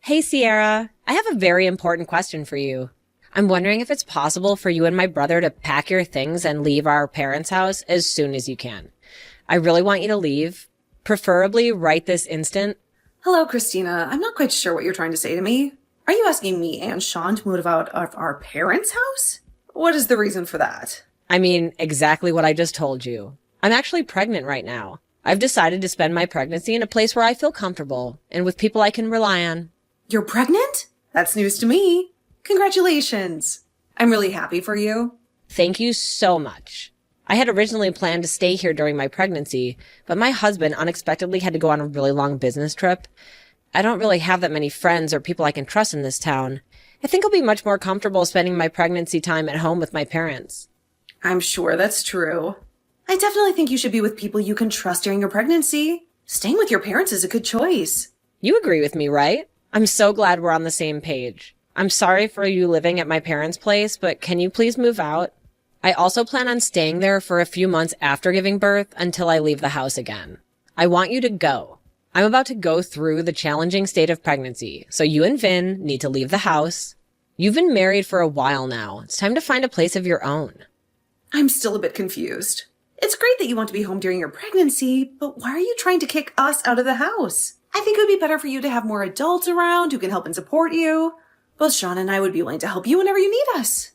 Hey, Sierra, I have a very important question for you. I'm wondering if it's possible for you and my brother to pack your things and leave our parents' house as soon as you can. I really want you to leave, preferably right this instant. Hello, Christina. I'm not quite sure what you're trying to say to me. Are you asking me and Sean to move out of our parents' house? What is the reason for that? I mean, exactly what I just told you. I'm actually pregnant right now. I've decided to spend my pregnancy in a place where I feel comfortable and with people I can rely on. You're pregnant? That's news to me. Congratulations. I'm really happy for you. Thank you so much. I had originally planned to stay here during my pregnancy, but my husband unexpectedly had to go on a really long business trip. I don't really have that many friends or people I can trust in this town. I think I'll be much more comfortable spending my pregnancy time at home with my parents. I'm sure that's true. I definitely think you should be with people you can trust during your pregnancy. Staying with your parents is a good choice. You agree with me, right? I'm so glad we're on the same page. I'm sorry for you living at my parents' place, but can you please move out? I also plan on staying there for a few months after giving birth until I leave the house again. I want you to go. I'm about to go through the challenging state of pregnancy, so you and Vin need to leave the house. You've been married for a while now. It's time to find a place of your own. I'm still a bit confused. It's great that you want to be home during your pregnancy, but why are you trying to kick us out of the house? I think it would be better for you to have more adults around who can help and support you. Both Sean and I would be willing to help you whenever you need us.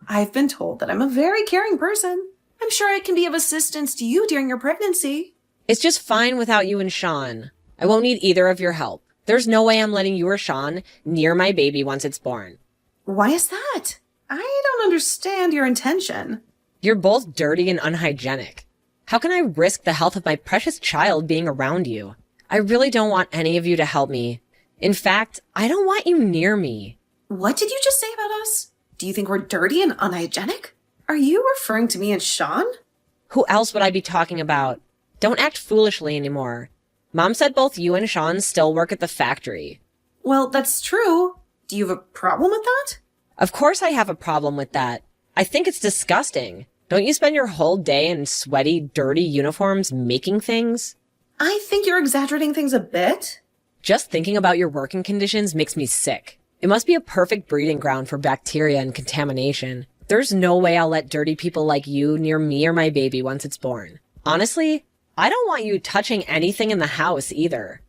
I've been told that I'm a very caring person. I'm sure I can be of assistance to you during your pregnancy. It's just fine without you and Sean. I won't need either of your help. There's no way I'm letting you or Sean near my baby once it's born. Why is that? I don't understand your intention. You're both dirty and unhygienic. How can I risk the health of my precious child being around you? I really don't want any of you to help me. In fact, I don't want you near me. What did you just say about us? Do you think we're dirty and unhygienic? Are you referring to me and Sean? Who else would I be talking about? Don't act foolishly anymore. Mom said both you and Sean still work at the factory. Well, that's true. Do you have a problem with that? Of course I have a problem with that. I think it's disgusting. Don't you spend your whole day in sweaty, dirty uniforms making things? I think you're exaggerating things a bit. Just thinking about your working conditions makes me sick. It must be a perfect breeding ground for bacteria and contamination. There's no way I'll let dirty people like you near me or my baby once it's born. Honestly, I don't want you touching anything in the house either.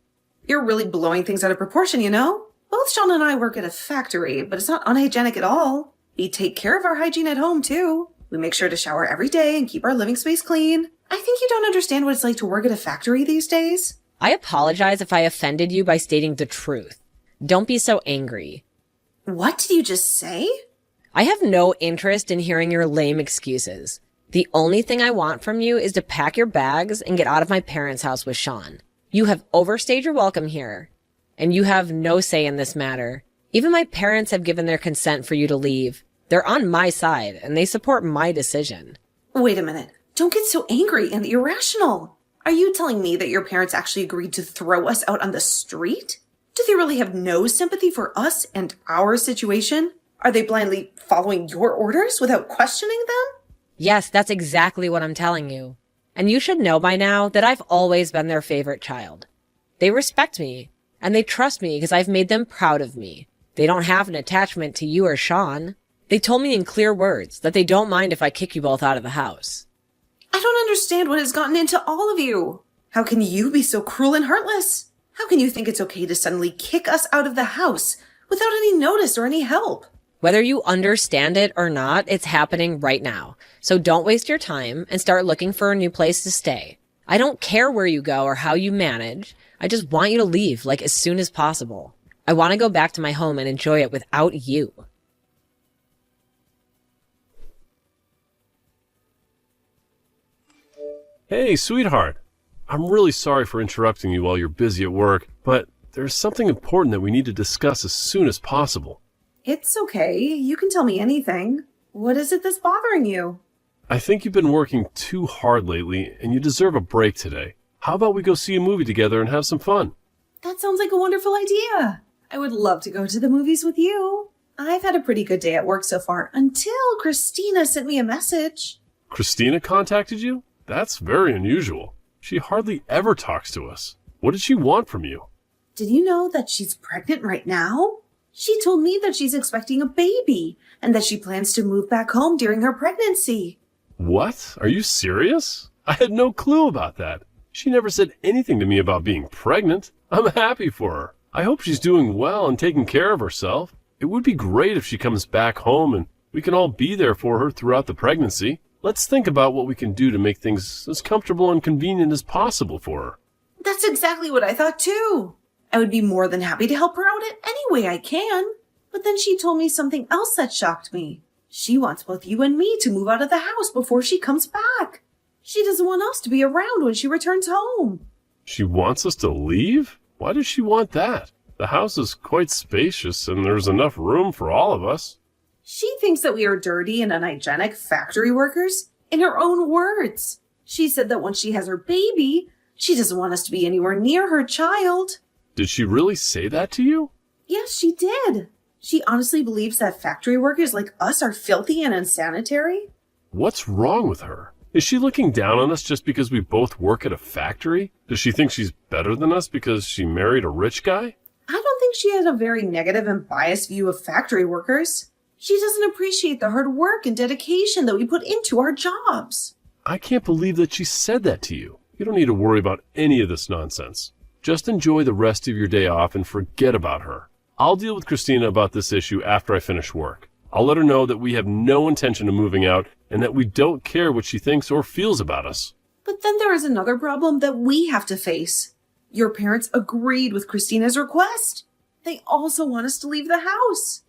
You're really blowing things out of proportion, you know? Both Sean and I work at a factory, but it's not unhygienic at all. We take care of our hygiene at home, too. We make sure to shower every day and keep our living space clean. I think you don't understand what it's like to work at a factory these days. I apologize if I offended you by stating the truth. Don't be so angry. What did you just say? I have no interest in hearing your lame excuses. The only thing I want from you is to pack your bags and get out of my parents' house with Sean. You have overstayed your welcome here, and you have no say in this matter. Even my parents have given their consent for you to leave. They're on my side, and they support my decision. Wait a minute. Don't get so angry and irrational. Are you telling me that your parents actually agreed to throw us out on the street? Do they really have no sympathy for us and our situation? Are they blindly following your orders without questioning them? Yes, that's exactly what I'm telling you. And you should know by now that I've always been their favorite child. They respect me, and they trust me because I've made them proud of me. They don't have an attachment to you or Sean. They told me in clear words that they don't mind if I kick you both out of the house. I don't understand what has gotten into all of you. How can you be so cruel and heartless? How can you think it's okay to suddenly kick us out of the house without any notice or any help? Whether you understand it or not, it's happening right now. So don't waste your time and start looking for a new place to stay. I don't care where you go or how you manage. I just want you to leave, like, as soon as possible. I want to go back to my home and enjoy it without you. Hey, sweetheart. I'm really sorry for interrupting you while you're busy at work, but there's something important that we need to discuss as soon as possible. It's okay. You can tell me anything. What is it that's bothering you? I think you've been working too hard lately, and you deserve a break today. How about we go see a movie together and have some fun? That sounds like a wonderful idea. I would love to go to the movies with you. I've had a pretty good day at work so far until Christina sent me a message. Christina contacted you? That's very unusual. She hardly ever talks to us. What did she want from you? Did you know that she's pregnant right now? She told me that she's expecting a baby and that she plans to move back home during her pregnancy. What? Are you serious? I had no clue about that. She never said anything to me about being pregnant. I'm happy for her. I hope she's doing well and taking care of herself. It would be great if she comes back home and we can all be there for her throughout the pregnancy. Let's think about what we can do to make things as comfortable and convenient as possible for her. That's exactly what I thought too. I would be more than happy to help her out in any way I can. But then she told me something else that shocked me. She wants both you and me to move out of the house before she comes back. She doesn't want us to be around when she returns home. She wants us to leave? Why does she want that? The house is quite spacious and there's enough room for all of us. She thinks that we are dirty and unhygienic factory workers. In her own words. She said that once she has her baby, she doesn't want us to be anywhere near her child. Did she really say that to you? Yes, she did. She honestly believes that factory workers like us are filthy and unsanitary. What's wrong with her? Is she looking down on us just because we both work at a factory? Does she think she's better than us because she married a rich guy? I don't think she has a very negative and biased view of factory workers. She doesn't appreciate the hard work and dedication that we put into our jobs. I can't believe that she said that to you. You don't need to worry about any of this nonsense. Just enjoy the rest of your day off and forget about her. I'll deal with Christina about this issue after I finish work. I'll let her know that we have no intention of moving out and that we don't care what she thinks or feels about us. But then there is another problem that we have to face. Your parents agreed with Christina's request. They also want us to leave the house.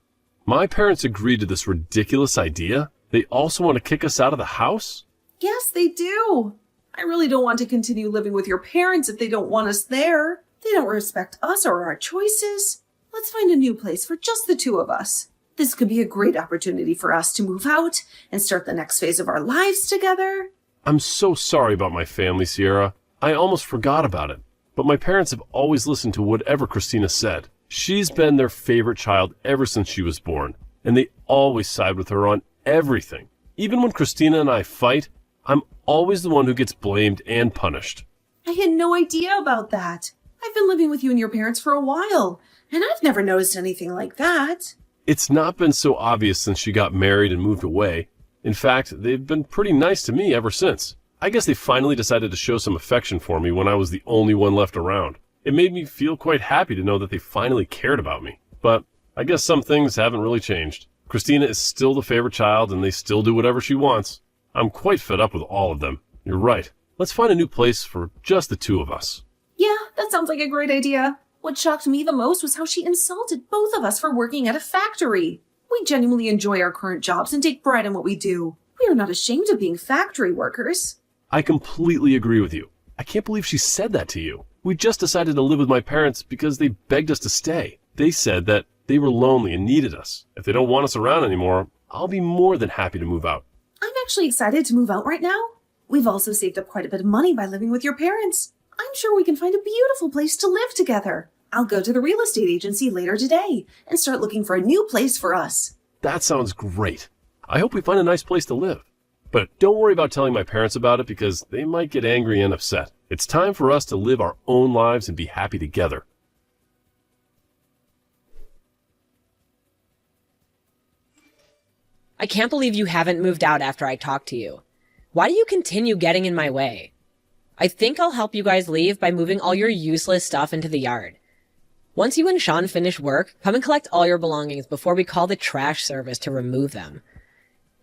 My parents agreed to this ridiculous idea? They also want to kick us out of the house? Yes, they do. I really don't want to continue living with your parents if they don't want us there. They don't respect us or our choices. Let's find a new place for just the two of us. This could be a great opportunity for us to move out and start the next phase of our lives together. I'm so sorry about my family, Sierra. I almost forgot about it. But my parents have always listened to whatever Christina said. She's been their favorite child ever since she was born, and they always side with her on everything. Even when Christina and I fight, I'm always the one who gets blamed and punished. I had no idea about that. I've been living with you and your parents for a while, and I've never noticed anything like that. It's not been so obvious since she got married and moved away. In fact, they've been pretty nice to me ever since. I guess they finally decided to show some affection for me when I was the only one left around. It made me feel quite happy to know that they finally cared about me. But I guess some things haven't really changed. Christina is still the favorite child and they still do whatever she wants. I'm quite fed up with all of them. You're right. Let's find a new place for just the two of us. Yeah, that sounds like a great idea. What shocked me the most was how she insulted both of us for working at a factory. We genuinely enjoy our current jobs and take pride in what we do. We are not ashamed of being factory workers. I completely agree with you. I can't believe she said that to you. We just decided to live with my parents because they begged us to stay. They said that they were lonely and needed us. If they don't want us around anymore, I'll be more than happy to move out. I'm actually excited to move out right now. We've also saved up quite a bit of money by living with your parents. I'm sure we can find a beautiful place to live together. I'll go to the real estate agency later today and start looking for a new place for us. That sounds great. I hope we find a nice place to live. But don't worry about telling my parents about it because they might get angry and upset. It's time for us to live our own lives and be happy together. I can't believe you haven't moved out after I talked to you. Why do you continue getting in my way? I think I'll help you guys leave by moving all your useless stuff into the yard. Once you and Sean finish work, come and collect all your belongings before we call the trash service to remove them.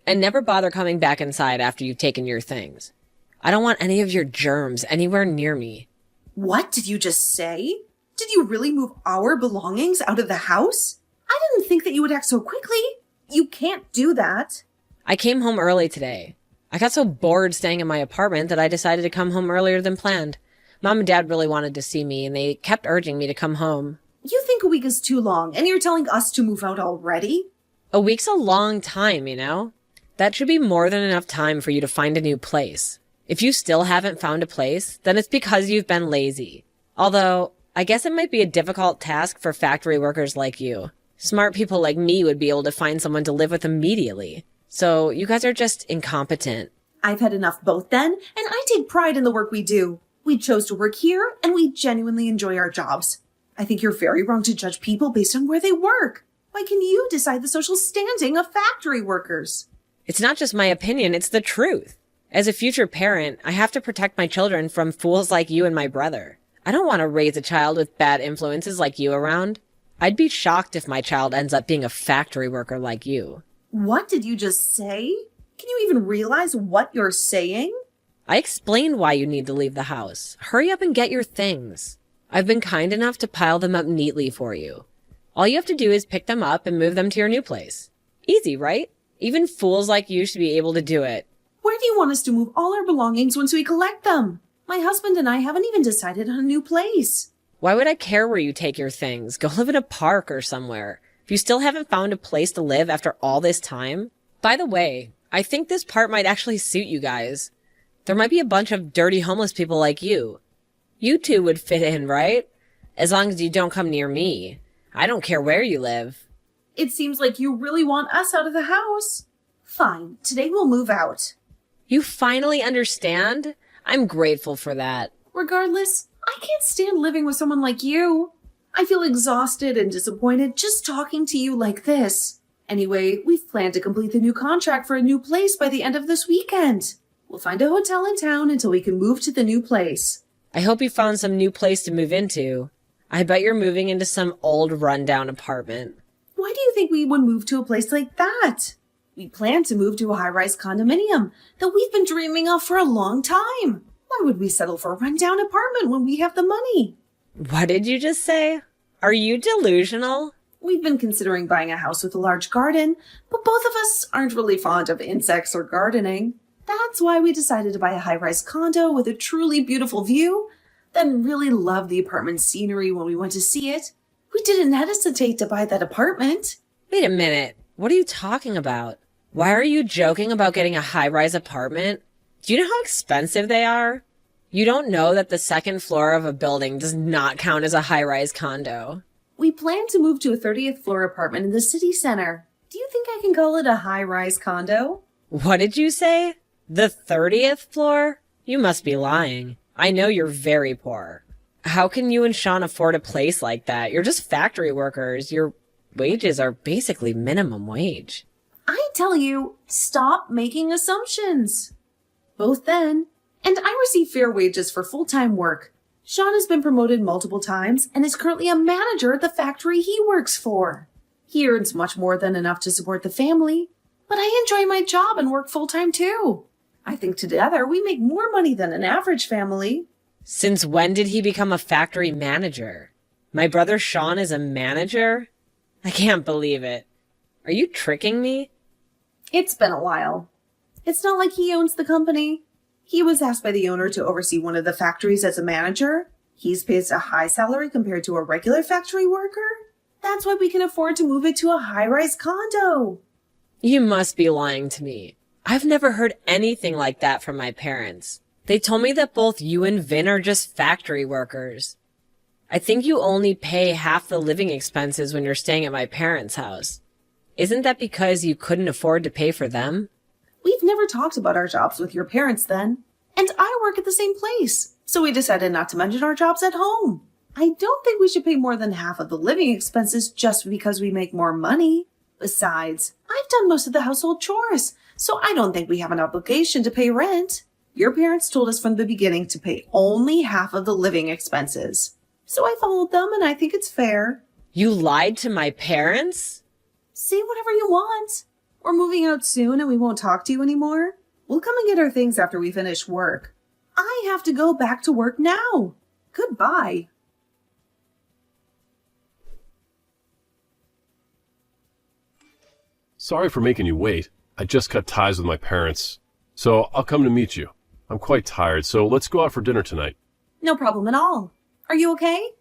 And never bother coming back inside after you've taken your things. I don't want any of your germs anywhere near me. What did you just say? Did you really move our belongings out of the house? I didn't think that you would act so quickly. You can't do that. I came home early today. I got so bored staying in my apartment that I decided to come home earlier than planned. Mom and Dad really wanted to see me, and they kept urging me to come home. You think a week is too long, and you're telling us to move out already? A week's a long time, you know? That should be more than enough time for you to find a new place. If you still haven't found a place, then it's because you've been lazy. Although, I guess it might be a difficult task for factory workers like you. Smart people like me would be able to find someone to live with immediately. So you guys are just incompetent. I've had enough both then, and I take pride in the work we do. We chose to work here, and we genuinely enjoy our jobs. I think you're very wrong to judge people based on where they work. Why can you decide the social standing of factory workers? It's not just my opinion, it's the truth. As a future parent, I have to protect my children from fools like you and my brother. I don't want to raise a child with bad influences like you around. I'd be shocked if my child ends up being a factory worker like you. What did you just say? Can you even realize what you're saying? I explained why you need to leave the house. Hurry up and get your things. I've been kind enough to pile them up neatly for you. All you have to do is pick them up and move them to your new place. Easy, right? Even fools like you should be able to do it. Where do you want us to move all our belongings once we collect them? My husband and I haven't even decided on a new place. Why would I care where you take your things? Go live in a park or somewhere. If you still haven't found a place to live after all this time. By the way, I think this part might actually suit you guys. There might be a bunch of dirty homeless people like you. You two would fit in, right? As long as you don't come near me. I don't care where you live. It seems like you really want us out of the house. Fine, today we'll move out. You finally understand? I'm grateful for that. Regardless, I can't stand living with someone like you. I feel exhausted and disappointed just talking to you like this. Anyway, we've planned to complete the new contract for a new place by the end of this weekend. We'll find a hotel in town until we can move to the new place. I hope you found some new place to move into. I bet you're moving into some old rundown apartment. Why do you think we would move to a place like that? We plan to move to a high-rise condominium that we've been dreaming of for a long time. Why would we settle for a rundown apartment when we have the money? What did you just say? Are you delusional? We've been considering buying a house with a large garden, but both of us aren't really fond of insects or gardening. That's why we decided to buy a high-rise condo with a truly beautiful view, then really loved the apartment scenery when we went to see it. We didn't hesitate to buy that apartment. Wait a minute. What are you talking about? Why are you joking about getting a high-rise apartment? Do you know how expensive they are? You don't know that the second floor of a building does not count as a high-rise condo. We plan to move to a 30th floor apartment in the city center. Do you think I can call it a high-rise condo? What did you say? The 30th floor? You must be lying. I know you're very poor. How can you and Sean afford a place like that? You're just factory workers. Your wages are basically minimum wage. I tell you, stop making assumptions. Both then and I receive fair wages for full-time work. Sean has been promoted multiple times and is currently a manager at the factory he works for. He earns much more than enough to support the family, but I enjoy my job and work full-time too. I think together we make more money than an average family. Since when did he become a factory manager? My brother Sean is a manager? I can't believe it. Are you tricking me? It's been a while. It's not like he owns the company. He was asked by the owner to oversee one of the factories as a manager. He's paid a high salary compared to a regular factory worker. That's why we can afford to move it to a high-rise condo. You must be lying to me. I've never heard anything like that from my parents. They told me that both you and Vin are just factory workers. I think you only pay half the living expenses when you're staying at my parents' house. Isn't that because you couldn't afford to pay for them? We've never talked about our jobs with your parents then. And I work at the same place, so we decided not to mention our jobs at home. I don't think we should pay more than half of the living expenses just because we make more money. Besides, I've done most of the household chores, so I don't think we have an obligation to pay rent. Your parents told us from the beginning to pay only half of the living expenses. So I followed them, and I think it's fair. You lied to my parents? Say whatever you want. We're moving out soon and we won't talk to you anymore. We'll come and get our things after we finish work. I have to go back to work now. Goodbye. Sorry for making you wait. I just cut ties with my parents. So I'll come to meet you. I'm quite tired, so let's go out for dinner tonight. No problem at all. Are you okay?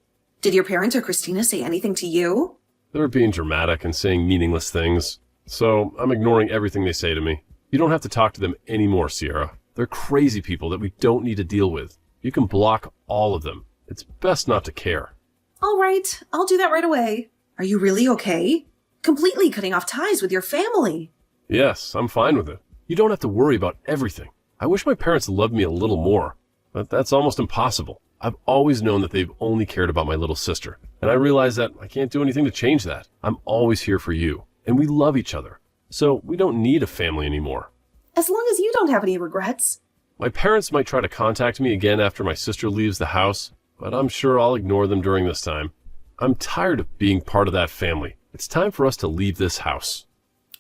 Did your parents or Christina say anything to you? They're being dramatic and saying meaningless things. So I'm ignoring everything they say to me. You don't have to talk to them anymore, Sierra. They're crazy people that we don't need to deal with. You can block all of them. It's best not to care. All right, I'll do that right away. Are you really okay? Completely cutting off ties with your family. Yes, I'm fine with it. You don't have to worry about everything. I wish my parents loved me a little more, but that's almost impossible. I've always known that they've only cared about my little sister, and I realize that I can't do anything to change that. I'm always here for you, and we love each other. So we don't need a family anymore. As long as you don't have any regrets. My parents might try to contact me again after my sister leaves the house, but I'm sure I'll ignore them during this time. I'm tired of being part of that family. It's time for us to leave this house.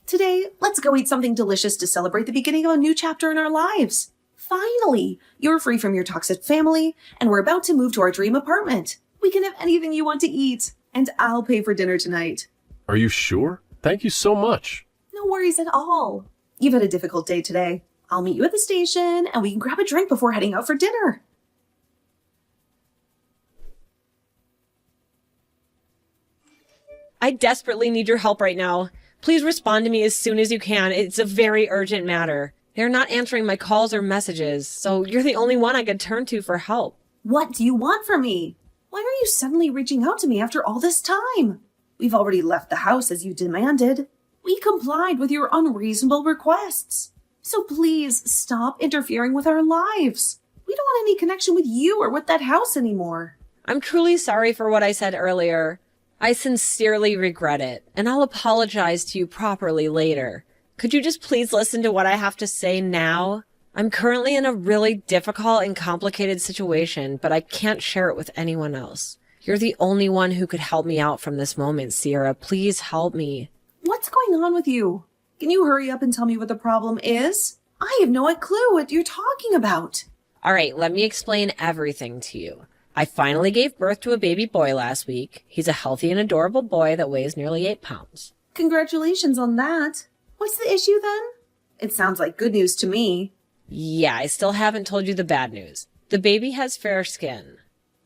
Today, let's go eat something delicious to celebrate the beginning of a new chapter in our lives. Finally, you're free from your toxic family, and we're about to move to our dream apartment. We can have anything you want to eat, and I'll pay for dinner tonight. Are you sure? Thank you so much. No worries at all. You've had a difficult day today. I'll meet you at the station, and we can grab a drink before heading out for dinner. I desperately need your help right now. Please respond to me as soon as you can. It's a very urgent matter. They're not answering my calls or messages, so you're the only one I could turn to for help. What do you want from me? Why are you suddenly reaching out to me after all this time? We've already left the house as you demanded. We complied with your unreasonable requests. So please stop interfering with our lives. We don't want any connection with you or with that house anymore. I'm truly sorry for what I said earlier. I sincerely regret it, and I'll apologize to you properly later. Could you just please listen to what I have to say now? I'm currently in a really difficult and complicated situation, but I can't share it with anyone else. You're the only one who could help me out from this moment, Sierra. Please help me. What's going on with you? Can you hurry up and tell me what the problem is? I have no clue what you're talking about. All right, let me explain everything to you. I finally gave birth to a baby boy last week. He's a healthy and adorable boy that weighs nearly 8 pounds. Congratulations on that. What's the issue then? It sounds like good news to me. Yeah, I still haven't told you the bad news. The baby has fair skin.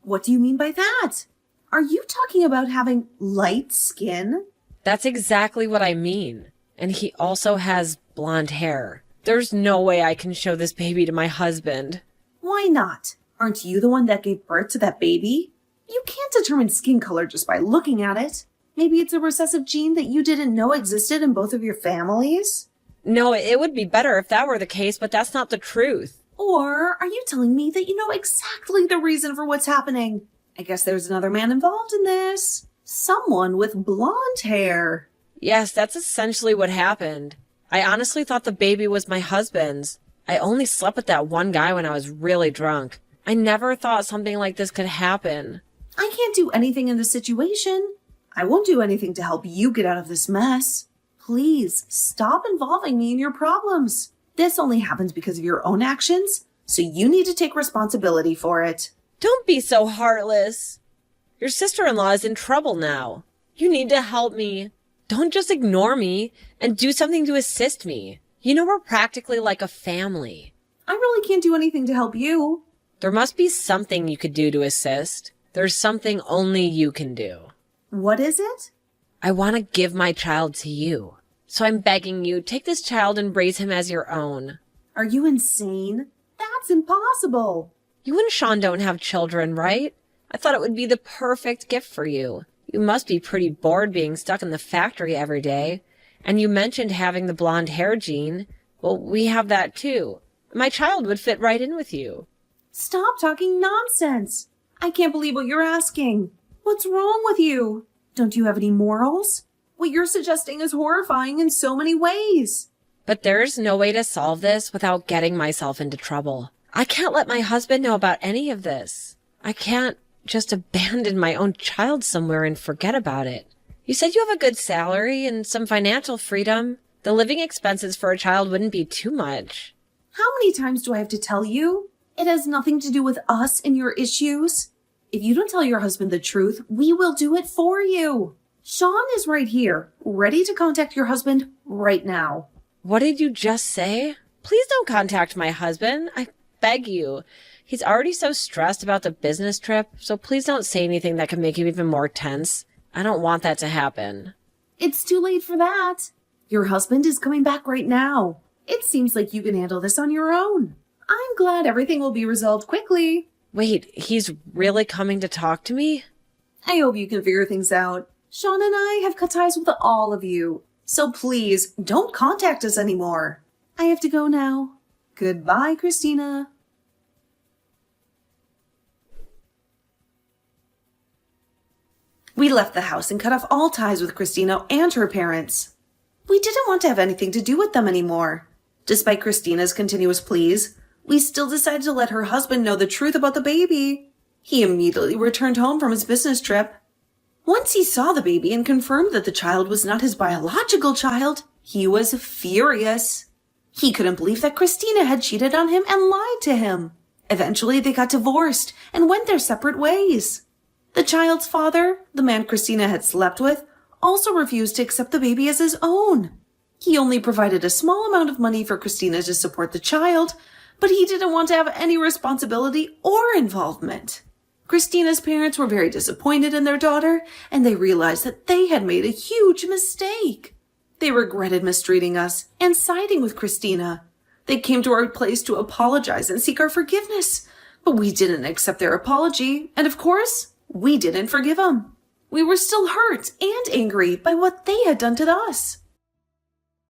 What do you mean by that? Are you talking about having light skin? That's exactly what I mean. And he also has blonde hair. There's no way I can show this baby to my husband. Why not? Aren't you the one that gave birth to that baby? You can't determine skin color just by looking at it. Maybe it's a recessive gene that you didn't know existed in both of your families? No, it would be better if that were the case, but that's not the truth. Or are you telling me that you know exactly the reason for what's happening? I guess there's another man involved in this. Someone with blonde hair. Yes, that's essentially what happened. I honestly thought the baby was my husband's. I only slept with that one guy when I was really drunk. I never thought something like this could happen. I can't do anything in this situation. I won't do anything to help you get out of this mess. Please stop involving me in your problems. This only happens because of your own actions, so you need to take responsibility for it. Don't be so heartless. Your sister-in-law is in trouble now. You need to help me. Don't just ignore me and do something to assist me. You know we're practically like a family. I really can't do anything to help you. There must be something you could do to assist. There's something only you can do. What is it? I want to give my child to you. So I'm begging you, take this child and raise him as your own. Are you insane? That's impossible. You and Sean don't have children, right? I thought it would be the perfect gift for you. You must be pretty bored being stuck in the factory every day. And you mentioned having the blonde hair gene. Well, we have that too. My child would fit right in with you. Stop talking nonsense. I can't believe what you're asking. What's wrong with you? Don't you have any morals? What you're suggesting is horrifying in so many ways. But there's no way to solve this without getting myself into trouble. I can't let my husband know about any of this. I can't just abandon my own child somewhere and forget about it. You said you have a good salary and some financial freedom. The living expenses for a child wouldn't be too much. How many times do I have to tell you? It has nothing to do with us and your issues. If you don't tell your husband the truth, we will do it for you. Sean is right here, ready to contact your husband right now. What did you just say? Please don't contact my husband. I beg you. He's already so stressed about the business trip, so please don't say anything that could make him even more tense. I don't want that to happen. It's too late for that. Your husband is coming back right now. It seems like you can handle this on your own. I'm glad everything will be resolved quickly. Wait, he's really coming to talk to me? I hope you can figure things out. Sean and I have cut ties with all of you, so please don't contact us anymore. I have to go now. Goodbye, Christina. We left the house and cut off all ties with Christina and her parents. We didn't want to have anything to do with them anymore. Despite Christina's continuous pleas, we still decided to let her husband know the truth about the baby. He immediately returned home from his business trip. Once he saw the baby and confirmed that the child was not his biological child, he was furious. He couldn't believe that Christina had cheated on him and lied to him. Eventually, they got divorced and went their separate ways. The child's father, the man Christina had slept with, also refused to accept the baby as his own. He only provided a small amount of money for Christina to support the child, but he didn't want to have any responsibility or involvement. Christina's parents were very disappointed in their daughter, and they realized that they had made a huge mistake. They regretted mistreating us and siding with Christina. They came to our place to apologize and seek our forgiveness, but we didn't accept their apology, and of course, we didn't forgive them. We were still hurt and angry by what they had done to us.